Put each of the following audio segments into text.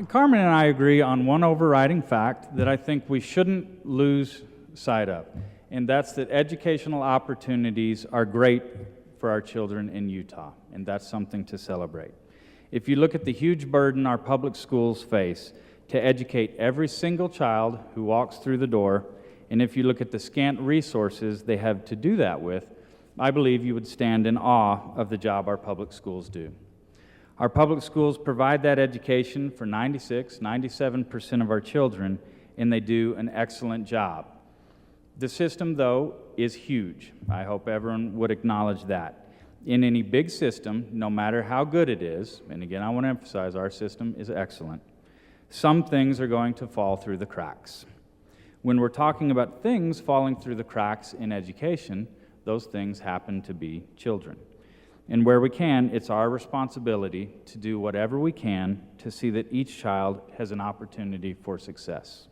Carmen and I agree on one overriding fact that I think we shouldn't lose sight of, and that's that educational opportunities are great for our children in Utah, and that's something to celebrate. If you look at the huge burden our public schools face to educate every single child who walks through the door, and if you look at the scant resources they have to do that with, I believe you would stand in awe of the job our public schools do. Our public schools provide that education for 97% of our children, and they do an excellent job. The system, though, is huge. I hope everyone would acknowledge that. In any big system, no matter how good it is, and again, I want to emphasize our system is excellent, some things are going to fall through the cracks. When we're talking about things falling through the cracks in education, those things happen to be children. And where we can, it's our responsibility to do whatever we can to see that each child has an opportunity for success.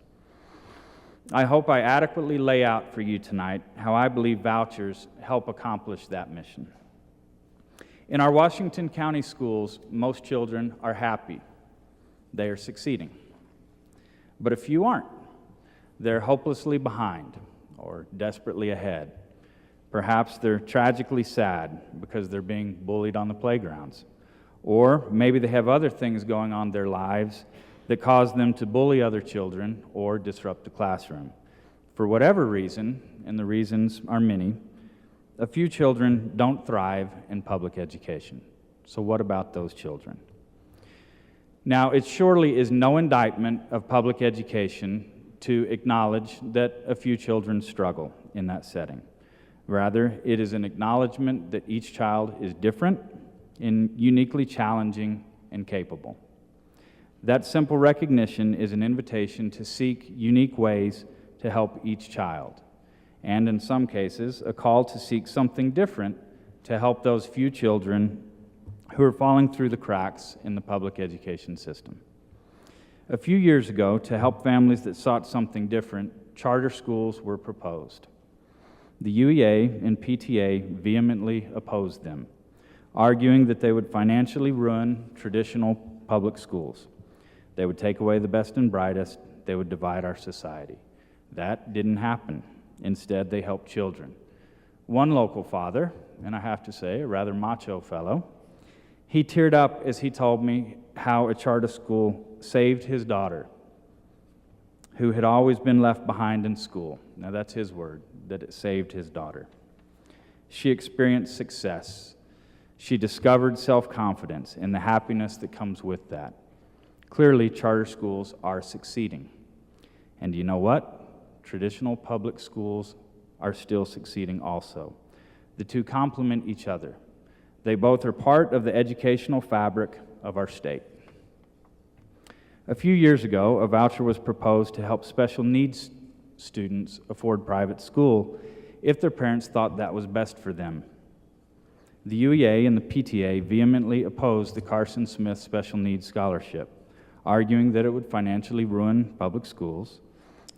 I hope I adequately lay out for you tonight how I believe vouchers help accomplish that mission. In our Washington County schools, most children are happy. They are succeeding. But a few aren't. They're hopelessly behind or desperately ahead. Perhaps they're tragically sad because they're being bullied on the playgrounds. Or maybe they have other things going on in their lives that cause them to bully other children or disrupt the classroom. For whatever reason, and the reasons are many, a few children don't thrive in public education. So what about those children? Now, it surely is no indictment of public education to acknowledge that a few children struggle in that setting. Rather, it is an acknowledgement that each child is different and uniquely challenging and capable. That simple recognition is an invitation to seek unique ways to help each child, and in some cases, a call to seek something different to help those few children who are falling through the cracks in the public education system. A few years ago, to help families that sought something different, charter schools were proposed. The UEA and PTA vehemently opposed them, arguing that they would financially ruin traditional public schools. They would take away the best and brightest. They would divide our society. That didn't happen. Instead, they helped children. One local father, and I have to say, a rather macho fellow, he teared up as he told me how a charter school saved his daughter, who had always been left behind in school. Now that's his word, that it saved his daughter. She experienced success. She discovered self-confidence and the happiness that comes with that. Clearly, charter schools are succeeding. And you know what? Traditional public schools are still succeeding also. The two complement each other. They both are part of the educational fabric of our state. A few years ago, a voucher was proposed to help special needs students afford private school if their parents thought that was best for them. The UEA and the PTA vehemently opposed the Carson Smith Special Needs Scholarship, arguing that it would financially ruin public schools,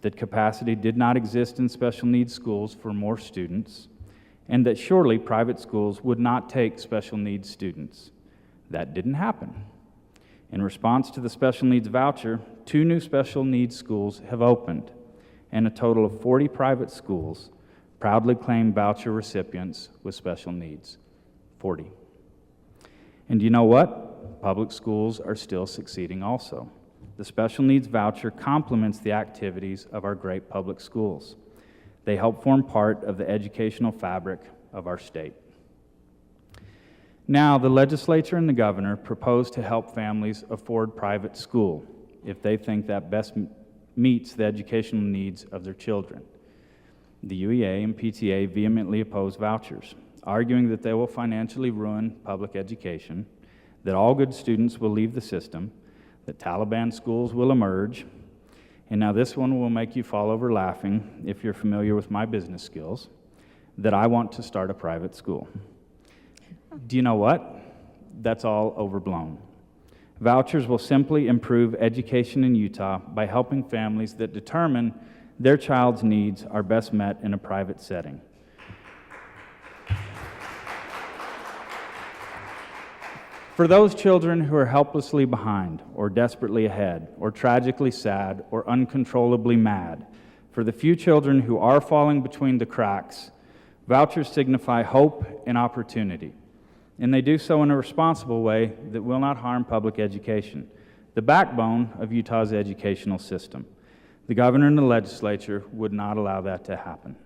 that capacity did not exist in special needs schools for more students, and that surely private schools would not take special needs students. That didn't happen. In response to the special needs voucher, 2 new special needs schools have opened, and a total of 40 private schools proudly claim voucher recipients with special needs. 40. And you know what? Public schools are still succeeding also. The special needs voucher complements the activities of our great public schools. They help form part of the educational fabric of our state. Now, the legislature and the governor propose to help families afford private school if they think that best meets the educational needs of their children. The UEA and PTA vehemently oppose vouchers, arguing that they will financially ruin public education, that all good students will leave the system, that Taliban schools will emerge, and now this one will make you fall over laughing if you're familiar with my business skills, that I want to start a private school. Do you know what? That's all overblown. Vouchers will simply improve education in Utah by helping families that determine their child's needs are best met in a private setting. For those children who are helplessly behind, or desperately ahead, or tragically sad, or uncontrollably mad, for the few children who are falling between the cracks, vouchers signify hope and opportunity, and they do so in a responsible way that will not harm public education, the backbone of Utah's educational system. The governor and the legislature would not allow that to happen.